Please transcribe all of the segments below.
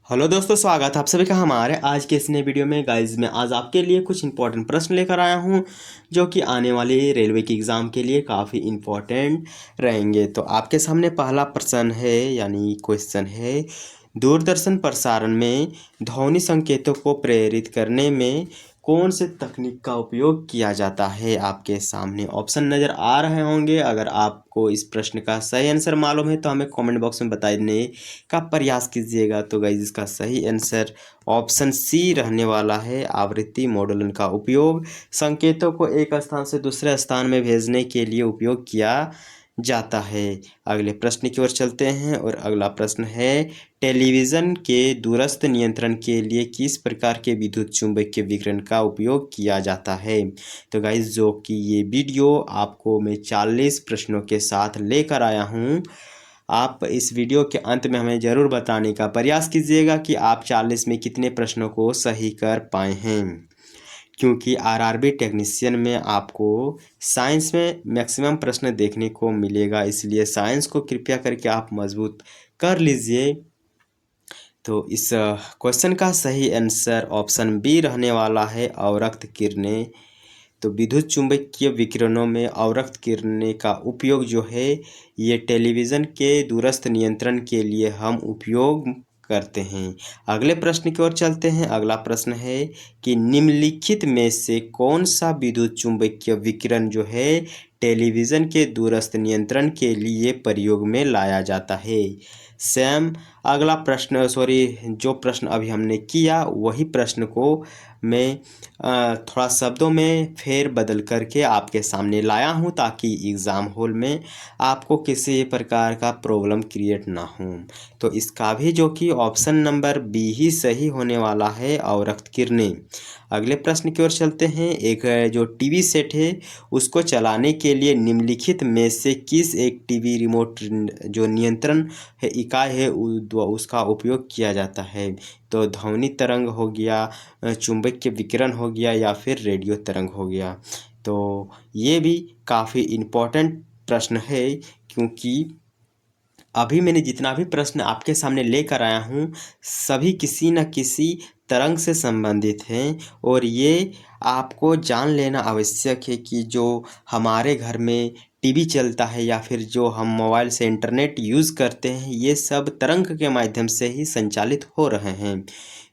Hello दोस्तों, स्वागत है आप सभी का हमारे आज के इस नए वीडियो में। गाइज मैं आज आपके लिए कुछ इंपॉर्टेंट प्रश्न लेकर आया हूं जो कि आने वाली रेलवे के एग्ज़ाम के लिए काफ़ी इंपॉर्टेंट रहेंगे। तो आपके सामने पहला प्रश्न है, यानी क्वेश्चन है, दूरदर्शन प्रसारण में ध्वनि संकेतों को प्रेरित करने में कौन से तकनीक का उपयोग किया जाता है। आपके सामने ऑप्शन नज़र आ रहे होंगे। अगर आपको इस प्रश्न का सही आंसर मालूम है तो हमें कमेंट बॉक्स में बताने का प्रयास कीजिएगा। तो गाइज इसका सही आंसर ऑप्शन सी रहने वाला है। आवृत्ति मॉडुलन का उपयोग संकेतों को एक स्थान से दूसरे स्थान में भेजने के लिए उपयोग किया जाता है। अगले प्रश्न की ओर चलते हैं और अगला प्रश्न है, टेलीविज़न के दूरस्थ नियंत्रण के लिए किस प्रकार के विद्युत चुम्बकीय विकिरण का उपयोग किया जाता है। तो गाइज जो कि ये वीडियो आपको मैं 40 प्रश्नों के साथ लेकर आया हूँ। आप इस वीडियो के अंत में हमें ज़रूर बताने का प्रयास कीजिएगा कि आप 40 में कितने प्रश्नों को सही कर पाए हैं, क्योंकि आरआरबी टेक्नीशियन में आपको साइंस में मैक्सिमम प्रश्न देखने को मिलेगा, इसलिए साइंस को कृपया करके आप मजबूत कर लीजिए। तो इस क्वेश्चन का सही आंसर ऑप्शन बी रहने वाला है, अवरक्त किरणें। तो विद्युत चुम्बकीय विकिरणों में अवरक्त किरणें का उपयोग जो है ये टेलीविज़न के दूरस्थ नियंत्रण के लिए हम उपयोग करते हैं। अगले प्रश्न की ओर चलते हैं। अगला प्रश्न है कि निम्नलिखित में से कौन सा विद्युत चुम्बकीय विकिरण जो है टेलीविज़न के दूरस्थ नियंत्रण के लिए प्रयोग में लाया जाता है। सेम अगला प्रश्न जो प्रश्न अभी हमने किया वही प्रश्न को मैं थोड़ा शब्दों में फेर बदल करके आपके सामने लाया हूं, ताकि एग्ज़ाम हॉल में आपको किसी प्रकार का प्रॉब्लम क्रिएट ना हो। तो इसका भी जो कि ऑप्शन नंबर बी ही सही होने वाला है, अवरक्त किरणें। अगले प्रश्न की ओर चलते हैं। एक जो टीवी सेट है उसको चलाने के लिए निम्नलिखित में से किस एक टीवी रिमोट जो नियंत्रण है इकाई है उसका उपयोग किया जाता है। तो ध्वनि तरंग हो गया, चुंबकीय विकिरण हो गया, या फिर रेडियो तरंग हो गया। तो ये भी काफ़ी इम्पोर्टेंट प्रश्न है, क्योंकि अभी मैंने जितना भी प्रश्न आपके सामने लेकर आया हूँ सभी किसी न किसी तरंग से संबंधित हैं, और ये आपको जान लेना आवश्यक है कि जो हमारे घर में टीवी चलता है या फिर जो हम मोबाइल से इंटरनेट यूज़ करते हैं ये सब तरंग के माध्यम से ही संचालित हो रहे हैं।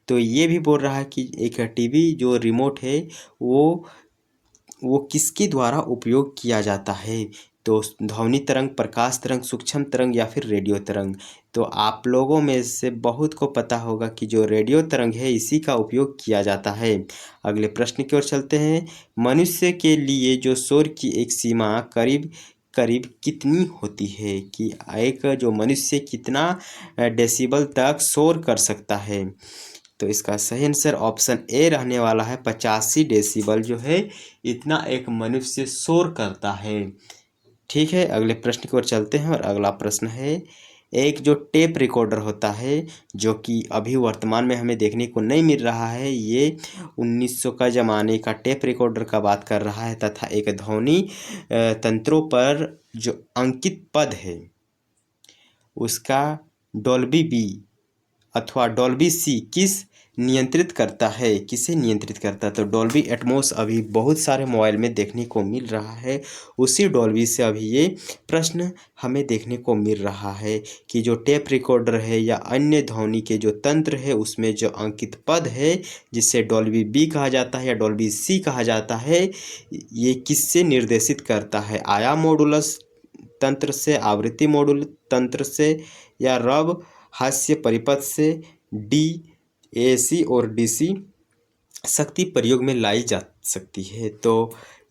तो ये भी बोल रहा है कि एक टीवी जो रिमोट है वो किसके द्वारा उपयोग किया जाता है। तो ध्वनि तरंग, प्रकाश तरंग, सूक्ष्म तरंग या फिर रेडियो तरंग। तो आप लोगों में से बहुत को पता होगा कि जो रेडियो तरंग है इसी का उपयोग किया जाता है। अगले प्रश्न की ओर चलते हैं। मनुष्य के लिए जो शोर की एक सीमा करीब करीब कितनी होती है, कि एक जो मनुष्य कितना डेसिबल तक शोर कर सकता है। तो इसका सही आंसर ऑप्शन ए रहने वाला है। 85 डेसिबल जो है इतना एक मनुष्य शोर करता है। ठीक है, अगले प्रश्न की ओर चलते हैं और अगला प्रश्न है, एक जो टेप रिकॉर्डर होता है जो कि अभी वर्तमान में हमें देखने को नहीं मिल रहा है, ये 1900 का ज़माने का टेप रिकॉर्डर का बात कर रहा है, तथा एक ध्वनि तंत्रों पर जो अंकित पद है उसका डॉल्बी बी अथवा डॉल्बी सी किस नियंत्रित करता है, किसे नियंत्रित करता है। तो डॉल्बी एटमॉस अभी बहुत सारे मोबाइल में देखने को मिल रहा है, उसी डॉल्बी से अभी ये प्रश्न हमें देखने को मिल रहा है कि जो टेप रिकॉर्डर है या अन्य ध्वनि के जो तंत्र है उसमें जो अंकित पद है जिसे डॉल्बी बी कहा जाता है या डॉल्बी सी कहा जाता है, ये किससे निर्देशित करता है। आयाम मॉडुलस तंत्र से, आवृत्ति मॉडुल तंत्र से, या रब हास्य परिपथ से, डी एसी और डीसी शक्ति प्रयोग में लाई जा सकती है। तो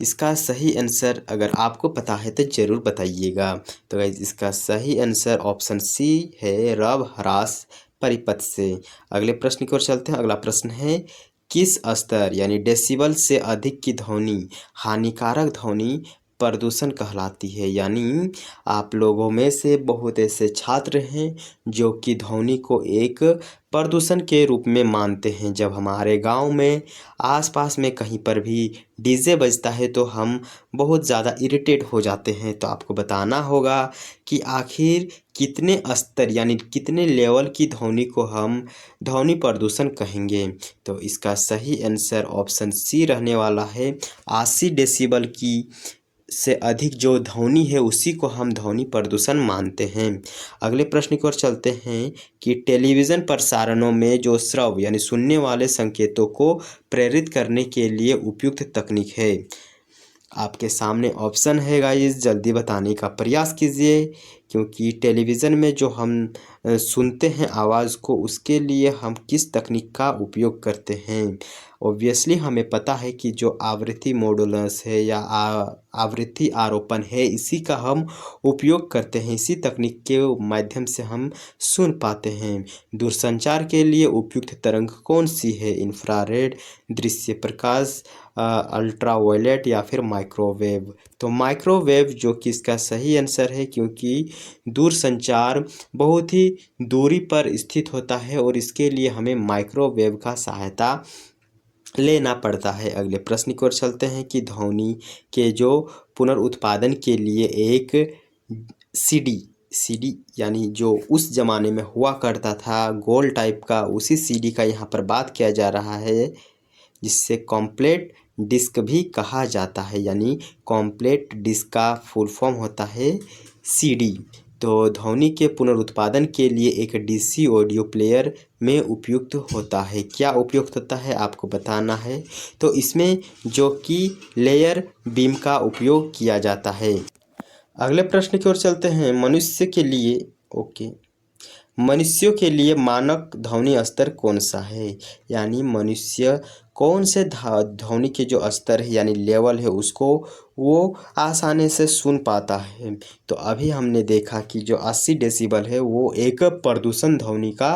इसका सही आंसर अगर आपको पता है तो ज़रूर बताइएगा। तो गाइस इसका सही आंसर ऑप्शन सी है, रब ह्रास परिपथ से। अगले प्रश्न की ओर चलते हैं। अगला प्रश्न है, किस स्तर यानी डेसिबल से अधिक की ध्वनि हानिकारक ध्वनि प्रदूषण कहलाती है। यानी आप लोगों में से बहुत ऐसे छात्र हैं जो कि ध्वनि को एक प्रदूषण के रूप में मानते हैं। जब हमारे गांव में आसपास में कहीं पर भी डीजे बजता है तो हम बहुत ज़्यादा इरिटेट हो जाते हैं। तो आपको बताना होगा कि आखिर कितने स्तर यानी कितने लेवल की ध्वनि को हम ध्वनि प्रदूषण कहेंगे। तो इसका सही आंसर ऑप्शन सी रहने वाला है। 80 डेसिबल की से अधिक जो ध्वनि है उसी को हम ध्वनि प्रदूषण मानते हैं। अगले प्रश्न की ओर चलते हैं कि टेलीविज़न प्रसारणों में जो श्रव्य यानी सुनने वाले संकेतों को प्रेरित करने के लिए उपयुक्त तकनीक है। आपके सामने ऑप्शन है गाइस, जल्दी बताने का प्रयास कीजिए, क्योंकि टेलीविज़न में जो हम सुनते हैं आवाज़ को, उसके लिए हम किस तकनीक का उपयोग करते हैं। ऑब्वियसली हमें पता है कि जो आवृत्ति मॉड्यूलेशन है या आवृत्ति आरोपण है, इसी का हम उपयोग करते हैं। इसी तकनीक के माध्यम से हम सुन पाते हैं। दूरसंचार के लिए उपयुक्त तरंग कौन सी है? इंफ्रारेड, दृश्य प्रकाश, अल्ट्रावायलेट या फिर माइक्रोवेव। तो माइक्रोवेव जो कि इसका सही आंसर है, क्योंकि दूरसंचार बहुत ही दूरी पर स्थित होता है और इसके लिए हमें माइक्रोवेव का सहायता लेना पड़ता है। अगले प्रश्न की ओर चलते हैं कि ध्वनि के जो पुनर्उत्पादन के लिए एक सीडी यानी जो उस ज़माने में हुआ करता था गोल टाइप का, उसी सीडी का यहाँ पर बात किया जा रहा है, जिससे कॉम्प्लेट डिस्क भी कहा जाता है। यानी कॉम्प्लेट डिस्क का फुल फॉर्म होता है सीडी। तो ध्वनि के पुनरुत्पादन के लिए एक डीसी ऑडियो प्लेयर में उपयुक्त होता है। क्या उपयुक्त होता है आपको बताना है। तो इसमें जो कि लेयर बीम का उपयोग किया जाता है। अगले प्रश्न की ओर चलते हैं। मनुष्यों के लिए मानक ध्वनि स्तर कौन सा है? यानी मनुष्य कौन से ध्वनि के जो स्तर है यानी लेवल है उसको वो आसानी से सुन पाता है। तो अभी हमने देखा कि जो 80 डेसिबल है वो एक प्रदूषण ध्वनि का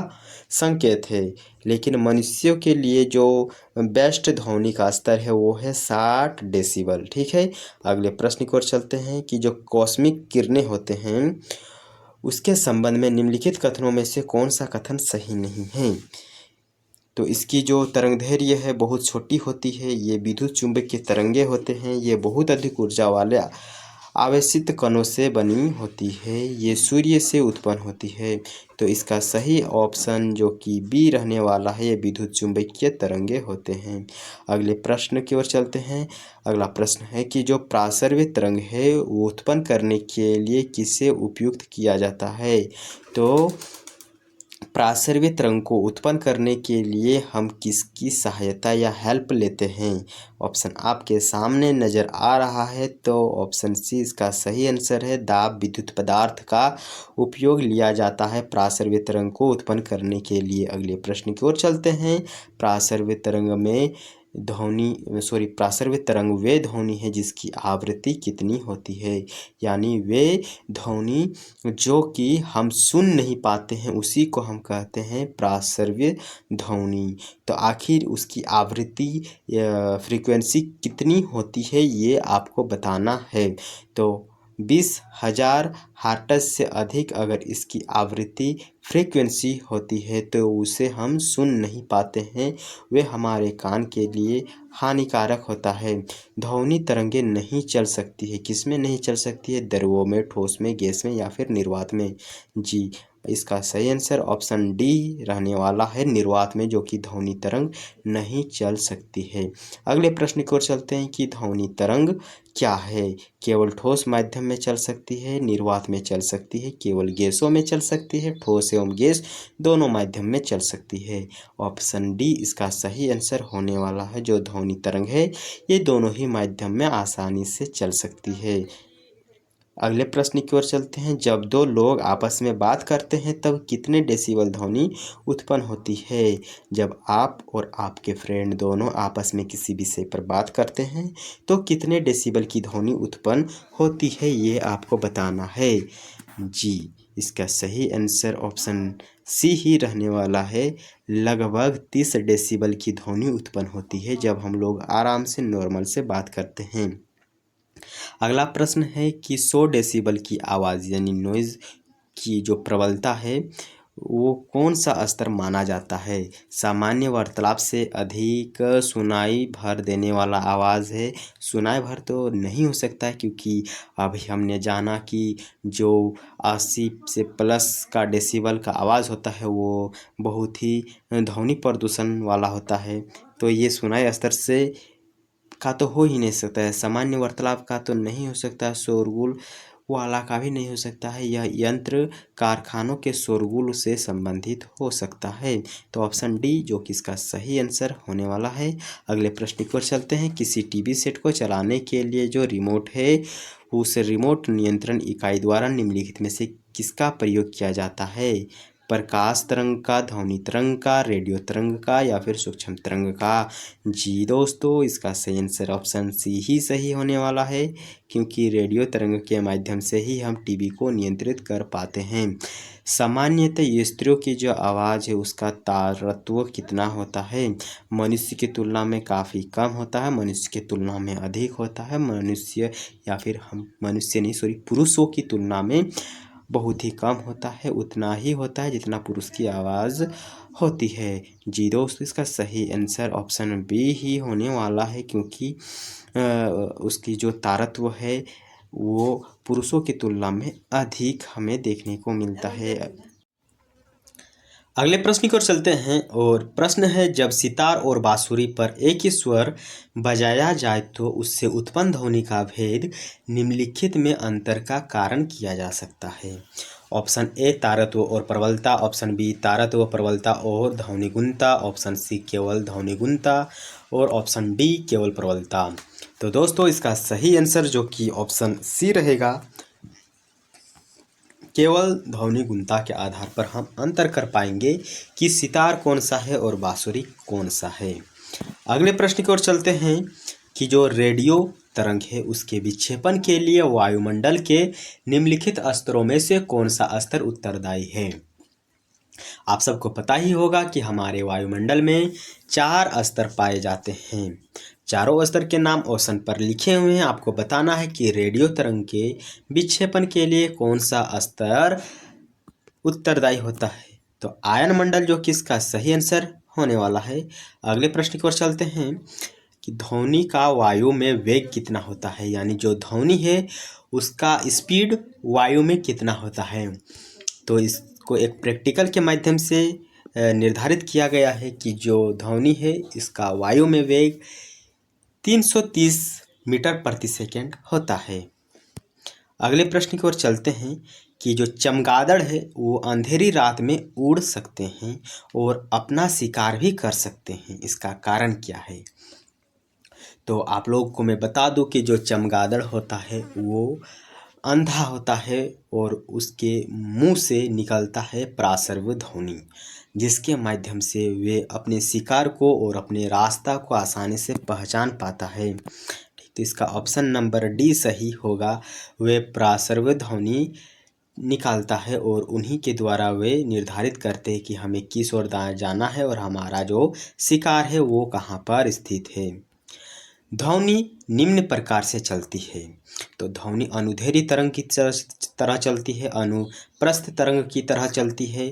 संकेत है, लेकिन मनुष्यों के लिए जो बेस्ट ध्वनि का स्तर है वो है 60 डेसिबल। ठीक है। अगले प्रश्न की ओर चलते हैं कि जो कॉस्मिक किरणें होते हैं उसके संबंध में निम्नलिखित कथनों में से कौन सा कथन सही नहीं है? तो इसकी जो तरंगदैर्घ्य है बहुत छोटी होती है। ये विद्युत चुंबकीय तरंगे होते हैं। ये बहुत अधिक ऊर्जा वाले आवेशित कणों से बनी होती है। ये सूर्य से उत्पन्न होती है। तो इसका सही ऑप्शन जो कि बी रहने वाला है, ये विद्युत चुंबकीय तरंगे होते हैं। अगले प्रश्न की ओर चलते हैं। अगला प्रश्न है कि जो प्रासर्वित तरंग है वो उत्पन्न करने के लिए किसे उपयुक्त किया जाता है? तो प्रासर्वित तरंग को उत्पन्न करने के लिए हम किसकी सहायता या हेल्प लेते हैं? ऑप्शन आपके सामने नज़र आ रहा है। तो ऑप्शन सी इसका सही आंसर है। दाब विद्युत पदार्थ का उपयोग लिया जाता है प्रासर्वित तरंग को उत्पन्न करने के लिए। अगले प्रश्न की ओर चलते हैं। प्रासर्वित तरंग में प्रासर्वित तरंग वे ध्वनि है जिसकी आवृत्ति कितनी होती है? यानी वे ध्वनि जो कि हम सुन नहीं पाते हैं उसी को हम कहते हैं प्रासर्वित ध्वनि। तो आखिर उसकी आवृत्ति फ्रीक्वेंसी कितनी होती है ये आपको बताना है। तो 20,000 हर्ट्ज से अधिक अगर इसकी आवृत्ति फ्रीक्वेंसी होती है तो उसे हम सुन नहीं पाते हैं, वे हमारे कान के लिए हानिकारक होता है। ध्वनि तरंगे नहीं चल सकती है। किस में नहीं चल सकती है? द्रवों में, ठोस में, गैस में या फिर निर्वात में। जी, इसका सही आंसर ऑप्शन डी रहने वाला है, निर्वात में, जो कि ध्वनि तरंग नहीं चल सकती है। अगले प्रश्न की ओर चलते हैं कि ध्वनि तरंग क्या है? केवल ठोस माध्यम में चल सकती है, निर्वात में चल सकती है, केवल गैसों में चल सकती है, ठोस एवं गैस दोनों माध्यम में चल सकती है। ऑप्शन डी इसका सही आंसर होने वाला है। जो ध्वनि तरंग है ये दोनों ही माध्यम में आसानी से चल सकती है। अगले प्रश्न की ओर चलते हैं। जब दो लोग आपस में बात करते हैं तब कितने डेसिबल ध्वनि उत्पन्न होती है? जब आप और आपके फ्रेंड दोनों आपस में किसी विषय पर बात करते हैं तो कितने डेसिबल की ध्वनि उत्पन्न होती है ये आपको बताना है। जी, इसका सही आंसर ऑप्शन सी ही रहने वाला है। लगभग 30 डेसिबल की ध्वनि उत्पन्न होती है जब हम लोग आराम से नॉर्मल से बात करते हैं। अगला प्रश्न है कि 100 डेसिबल की आवाज़ यानी नॉइज़ की जो प्रबलता है वो कौन सा स्तर माना जाता है। सामान्य वार्तालाप से अधिक सुनाई भर देने वाला आवाज़ है। सुनाई भर तो नहीं हो सकता है, क्योंकि अभी हमने जाना कि जो 80 से प्लस का डेसिबल का आवाज़ होता है वो बहुत ही ध्वनि प्रदूषण वाला होता है। तो ये सुनाई स्तर से का तो हो ही नहीं सकता है। सामान्य वार्तालाप का तो नहीं हो सकता, शोरगुल वाला का भी नहीं हो सकता है। यह यंत्र कारखानों के शोरगुल से संबंधित हो सकता है। तो ऑप्शन डी जो कि इसका सही आंसर होने वाला है। अगले प्रश्न की ओर चलते हैं। किसी टीवी सेट को चलाने के लिए जो रिमोट है उस रिमोट नियंत्रण इकाई द्वारा निम्नलिखित में से किसका प्रयोग किया जाता है। प्रकाश तरंग का, ध्वनि तरंग का, रेडियो तरंग का या फिर सूक्ष्म तरंग का। जी दोस्तों, इसका सही आंसर ऑप्शन सी ही सही होने वाला है, क्योंकि रेडियो तरंग के माध्यम से ही हम टीवी को नियंत्रित कर पाते हैं। सामान्यतः स्त्रियों की जो आवाज़ है उसका तारतम्य कितना होता है। मनुष्य की तुलना में काफ़ी कम होता है, मनुष्य की तुलना में अधिक होता है, मनुष्य या फिर हम मनुष्य नहीं सॉरी पुरुषों की तुलना में बहुत ही कम होता है। उतना ही होता है जितना पुरुष की आवाज़ होती है। जी दोस्तों, इसका सही आंसर ऑप्शन बी ही होने वाला है, क्योंकि उसकी जो तारतम्य है वो पुरुषों की तुलना में अधिक हमें देखने को मिलता है। अगले प्रश्न की ओर चलते हैं और प्रश्न है, जब सितार और बांसुरी पर एक ही स्वर बजाया जाए तो उससे उत्पन्न ध्वनि का भेद निम्नलिखित में अंतर का कारण किया जा सकता है। ऑप्शन ए तारत्व और प्रबलता, ऑप्शन बी तारत्व प्रबलता और ध्वनि गुणता, ऑप्शन सी केवल ध्वनि गुणता और ऑप्शन डी केवल प्रबलता। तो दोस्तों, इसका सही आंसर जो कि ऑप्शन सी रहेगा। केवल ध्वनि गुणता के आधार पर हम अंतर कर पाएंगे कि सितार कौन सा है और बांसुरी कौन सा है। अगले प्रश्न की ओर चलते हैं कि जो रेडियो तरंग है उसके विक्षेपण के लिए वायुमंडल के निम्नलिखित स्तरों में से कौन सा स्तर उत्तरदायी है। आप सबको पता ही होगा कि हमारे वायुमंडल में 4 स्तर पाए जाते हैं। चारों स्तर के नाम ऑप्शन पर लिखे हुए हैं। आपको बताना है कि रेडियो तरंग के विक्षेपण के लिए कौन सा स्तर उत्तरदायी होता है। तो आयन मंडल जो कि इसका सही आंसर होने वाला है। अगले प्रश्न की ओर चलते हैं कि ध्वनि का वायु में वेग कितना होता है, यानी जो ध्वनि है उसका स्पीड वायु में कितना होता है। तो इसको एक प्रैक्टिकल के माध्यम से निर्धारित किया गया है कि जो ध्वनि है इसका वायु में वेग 330 मीटर प्रति सेकंड होता है। अगले प्रश्न की ओर चलते हैं कि जो चमगादड़ है वो अंधेरी रात में उड़ सकते हैं और अपना शिकार भी कर सकते हैं, इसका कारण क्या है। तो आप लोगों को मैं बता दूं कि जो चमगादड़ होता है वो अंधा होता है और उसके मुंह से निकलता है प्रासर्व ध्वनि, जिसके माध्यम से वे अपने शिकार को और अपने रास्ता को आसानी से पहचान पाता है। ठीक, तो इसका ऑप्शन नंबर डी सही होगा। वे प्रासर्व ध्वनि निकालता है और उन्हीं के द्वारा वे निर्धारित करते हैं कि हमें किस ओर जाना है और हमारा जो शिकार है वो कहाँ पर स्थित है। ध्वनि निम्न प्रकार से चलती है। तो ध्वनि अनुदैर्घ्य तरंग की तरह चलती है, अनुप्रस्थ तरंग की तरह चलती है,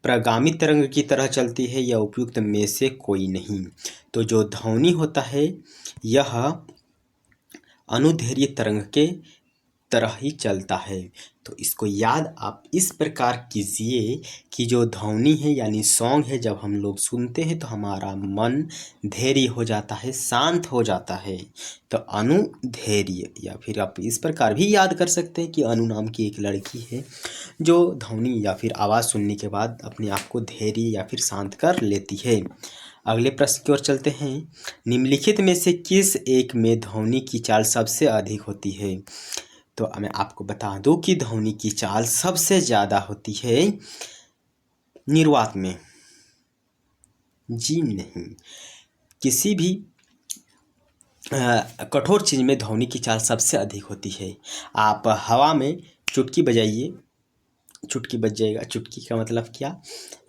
प्रगामी तरंग की तरह चलती है या उपयुक्त में से कोई नहीं। तो जो ध्वनि होता है यह अनुदैर्घ्य तरंग के तरह ही चलता है। तो इसको याद आप इस प्रकार कीजिए कि जो ध्वनि है यानी सॉन्ग है, जब हम लोग सुनते हैं तो हमारा मन धैर्य हो जाता है, शांत हो जाता है। तो अनुधैर्य, या फिर आप इस प्रकार भी याद कर सकते हैं कि अनु नाम की एक लड़की है जो ध्वनि या फिर आवाज़ सुनने के बाद अपने आप को धैर्य या फिर शांत कर लेती है। अगले प्रश्न की ओर चलते हैं। निम्नलिखित में से किस एक में ध्वनि की चाल सबसे अधिक होती है। तो मैं आपको बता दूं कि ध्वनि की चाल सबसे ज़्यादा होती है निर्वात में। जी नहीं, किसी भी कठोर चीज़ में ध्वनि की चाल सबसे अधिक होती है। आप हवा में चुटकी बजाइए, चुटकी बज जाएगा। चुटकी का मतलब क्या,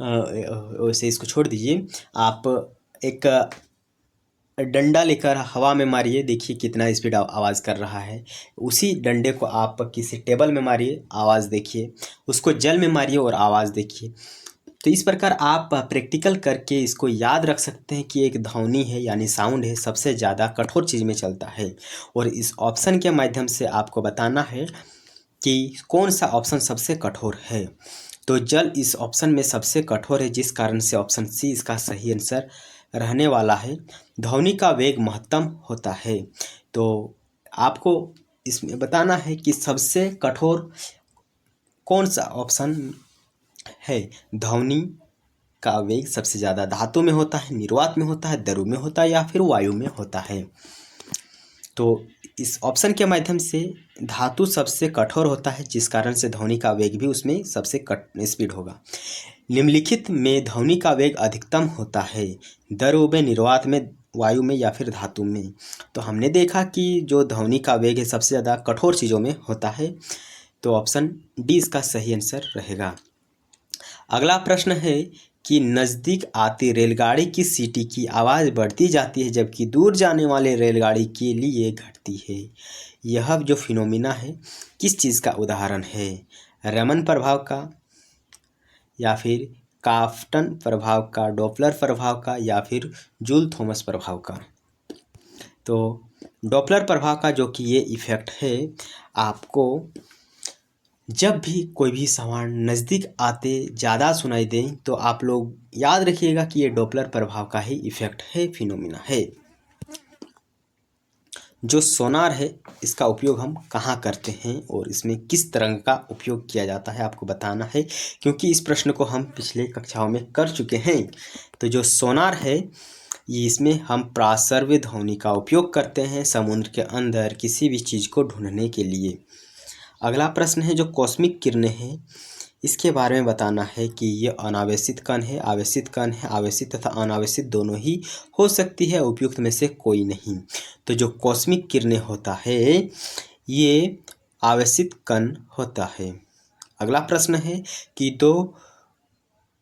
वैसे इसको छोड़ दीजिए। आप एक डंडा लेकर हवा में मारिए, देखिए कितना स्पीड आवाज़ कर रहा है। उसी डंडे को आप किसी टेबल में मारिए, आवाज़ देखिए। उसको जल में मारिए और आवाज़ देखिए। तो इस प्रकार आप प्रैक्टिकल करके इसको याद रख सकते हैं कि एक ध्वनि है यानी साउंड है सबसे ज़्यादा कठोर चीज़ में चलता है। और इस ऑप्शन के माध्यम से आपको बताना है कि कौन सा ऑप्शन सबसे कठोर है। तो जल इस ऑप्शन में सबसे कठोर है, जिस कारण से ऑप्शन सी इसका सही आंसर रहने वाला है। ध्वनि का वेग महत्तम होता है। तो आपको इसमें बताना है कि सबसे कठोर कौन सा ऑप्शन है। ध्वनि का वेग सबसे ज़्यादा धातु में होता है, निर्वात में होता है, द्रव में होता है या फिर वायु में होता है। तो इस ऑप्शन के माध्यम से धातु सबसे कठोर होता है, जिस कारण से ध्वनि का वेग भी उसमें सबसे स्पीड होगा। निम्नलिखित में ध्वनि का वेग अधिकतम होता है, द्रव में, निर्वात में, वायु में या फिर धातु में। तो हमने देखा कि जो ध्वनि का वेग है सबसे ज़्यादा कठोर चीज़ों में होता है। तो ऑप्शन डी इसका सही आंसर रहेगा। अगला प्रश्न है कि नज़दीक आती रेलगाड़ी की सीटी की आवाज़ बढ़ती जाती है जबकि दूर जाने वाले रेलगाड़ी के लिए घटती है। यह जो फिनोमिना है किस चीज़ का उदाहरण है। रमन प्रभाव का, या फिर काफ्टन प्रभाव का, डॉपलर प्रभाव का, या फिर जूल थॉमस प्रभाव का। तो डॉपलर प्रभाव का जो कि ये इफ़ेक्ट है, आपको जब भी कोई भी साउंड नज़दीक आते ज़्यादा सुनाई दे तो आप लोग याद रखिएगा कि ये डॉपलर प्रभाव का ही इफ़ेक्ट है, फिनोमिना है। जो सोनार है इसका उपयोग हम कहाँ करते हैं और इसमें किस तरंग का उपयोग किया जाता है आपको बताना है, क्योंकि इस प्रश्न को हम पिछले कक्षाओं में कर चुके हैं। तो जो सोनार है ये इसमें हम प्रासर्व्य ध्वनि का उपयोग करते हैं समुद्र के अंदर किसी भी चीज़ को ढूंढने के लिए। अगला प्रश्न है जो कॉस्मिक किरणें हैं इसके बारे में बताना है कि ये अनावेशित कण है, आवेशित कण है, आवेशित तथा अनावेशित दोनों ही हो सकती है, उपयुक्त में से कोई नहीं। तो जो कॉस्मिक किरणें होता है ये आवेशित कण होता है। अगला प्रश्न है कि दो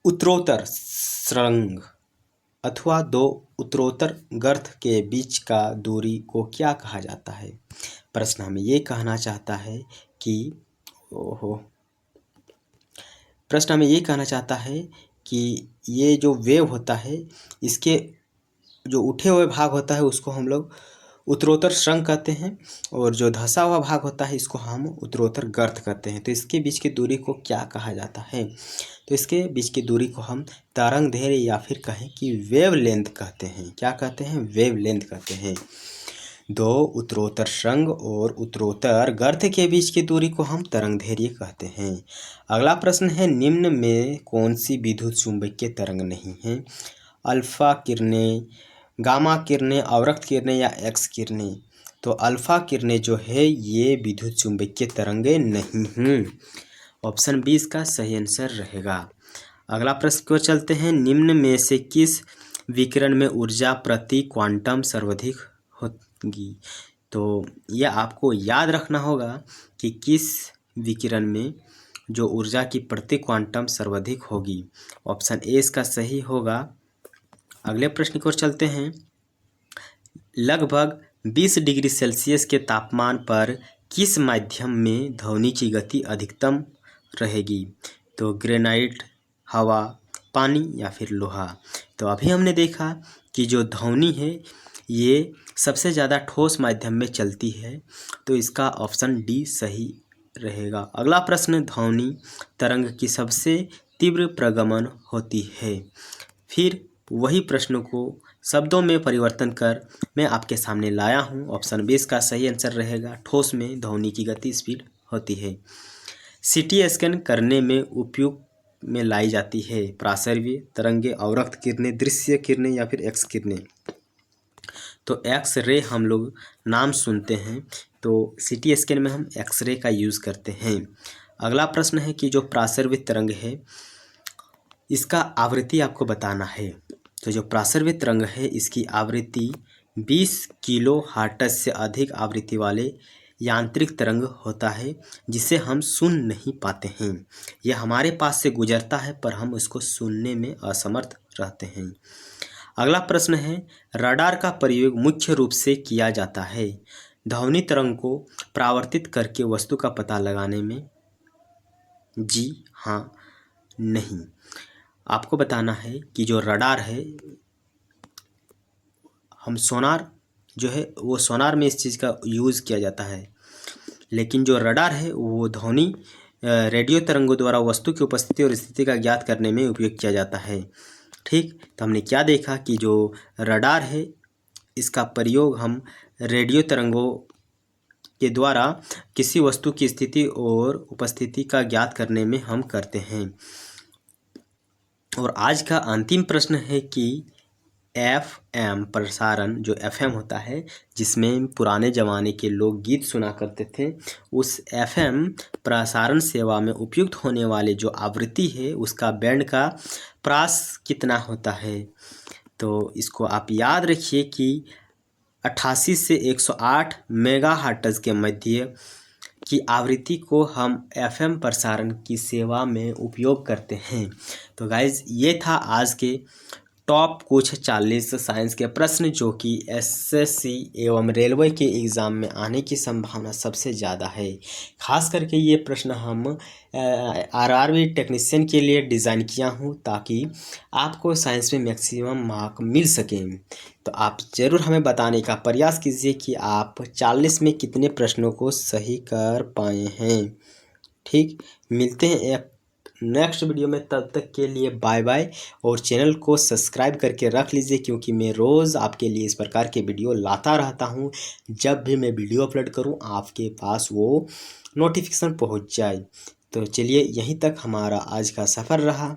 उत्तरोत्तर सुरंग अथवा दो उत्तरोत्तर गर्त के बीच का दूरी को क्या कहा जाता है। प्रश्न हमें ये कहना चाहता है कि प्रश्न हमें ये कहना चाहता है कि ये जो वेव होता है इसके जो उठे हुए भाग होता है उसको हम लोग उत्तरोत्तर सुरंग कहते हैं, और जो धंसा हुआ भाग होता है इसको हम उत्तरोत्तर गर्त कहते हैं। तो इसके बीच की दूरी को क्या कहा जाता है। तो इसके बीच की दूरी को हम तरंग दैर्घ्य या फिर कहें कि वेव लेंथ कहते हैं। क्या कहते हैं, वेव लेंथ कहते हैं। दो उत्तरोत्तर सुरंग और उत्तरोत्तर गर्त के बीच की दूरी को हम तरंग दैर्घ्य कहते हैं। अगला प्रश्न है निम्न में कौन सी विद्युत चुंबकीय तरंग नहीं है। अल्फा किरणें, गामा किरणें, अवरक्त किरणें या एक्स किरणें। तो अल्फा किरणें जो है ये विद्युत चुंबकीय तरंगें नहीं हैं। ऑप्शन बी इसका सही आंसर रहेगा। अगला प्रश्न को चलते हैं, निम्न में से किस विकिरण में ऊर्जा प्रति क्वांटम सर्वाधिक होगी। तो यह आपको याद रखना होगा कि किस विकिरण में जो ऊर्जा की प्रति क्वांटम सर्वाधिक होगी। ऑप्शन ए इसका सही होगा। अगले प्रश्न की ओर चलते हैं, लगभग 20 डिग्री सेल्सियस के तापमान पर किस माध्यम में ध्वनि की गति अधिकतम रहेगी। तो ग्रेनाइट, हवा, पानी या फिर लोहा। तो अभी हमने देखा कि जो ध्वनि है ये सबसे ज़्यादा ठोस माध्यम में चलती है, तो इसका ऑप्शन डी सही रहेगा। अगला प्रश्न, ध्वनि तरंग की सबसे तीव्र प्रगमन होती है। फिर वही प्रश्नों को शब्दों में परिवर्तन कर मैं आपके सामने लाया हूँ। ऑप्शन बी इसका सही आंसर रहेगा। ठोस में ध्वनि की गति स्पीड होती है। सीटी स्कैन करने में उपयोग में लाई जाती है प्रासर्व्य तरंगे, अवरक्त किरणें, दृश्य किरणें या फिर एक्स किरणें। तो एक्स रे हम लोग नाम सुनते हैं, तो सीटी स्कैन में हम एक्स रे का यूज़ करते हैं। अगला प्रश्न है कि जो प्रासर्व्य तरंग है इसका आवृत्ति आपको बताना है। तो जो प्रासर्व्य तरंग है इसकी आवृत्ति 20 किलो हर्ट्ज से अधिक आवृत्ति वाले यांत्रिक तरंग होता है जिसे हम सुन नहीं पाते हैं। यह हमारे पास से गुजरता है पर हम उसको सुनने में असमर्थ रहते हैं। अगला प्रश्न है, रडार का प्रयोग मुख्य रूप से किया जाता है ध्वनि तरंग को परावर्तित करके वस्तु का पता लगाने में? जी हाँ, नहीं। आपको बताना है कि जो रडार है, हम सोनार जो है वो सोनार में इस चीज़ का यूज़ किया जाता है, लेकिन जो रडार है वो ध्वनि रेडियो तरंगों द्वारा वस्तु की उपस्थिति और स्थिति का ज्ञात करने में उपयोग किया जाता है। ठीक, तो हमने क्या देखा कि जो रडार है इसका प्रयोग हम रेडियो तरंगों के द्वारा किसी वस्तु की स्थिति और उपस्थिति का ज्ञात करने में हम करते हैं। और आज का अंतिम प्रश्न है कि FM प्रसारण, जो FM होता है जिसमें पुराने ज़माने के लोग गीत सुना करते थे, उस FM प्रसारण सेवा में उपयुक्त होने वाले जो आवृत्ति है उसका बैंड का प्रास कितना होता है? तो इसको आप याद रखिए कि 88 से 108 मेगाहर्ट्ज़ के मध्य की आवृत्ति को हम FM प्रसारण की सेवा में उपयोग करते हैं। तो गाइज़, ये था आज के टॉप कुछ 40 साइंस के प्रश्न जो कि SSC एवं रेलवे के एग्ज़ाम में आने की संभावना सबसे ज़्यादा है। खास करके ये प्रश्न हम RRB टेक्नीशियन के लिए डिज़ाइन किया हूँ ताकि आपको साइंस में मैक्सिमम मार्क मिल सकें। तो आप ज़रूर हमें बताने का प्रयास कीजिए कि आप 40 में कितने प्रश्नों को सही कर पाए हैं। ठीक, मिलते हैं एक नेक्स्ट वीडियो में, तब तक के लिए बाय बाय। और चैनल को सब्सक्राइब करके रख लीजिए क्योंकि मैं रोज़ आपके लिए इस प्रकार के वीडियो लाता रहता हूँ। जब भी मैं वीडियो अपलोड करूँ आपके पास वो नोटिफिकेशन पहुँच जाए। तो चलिए, यहीं तक हमारा आज का सफ़र रहा।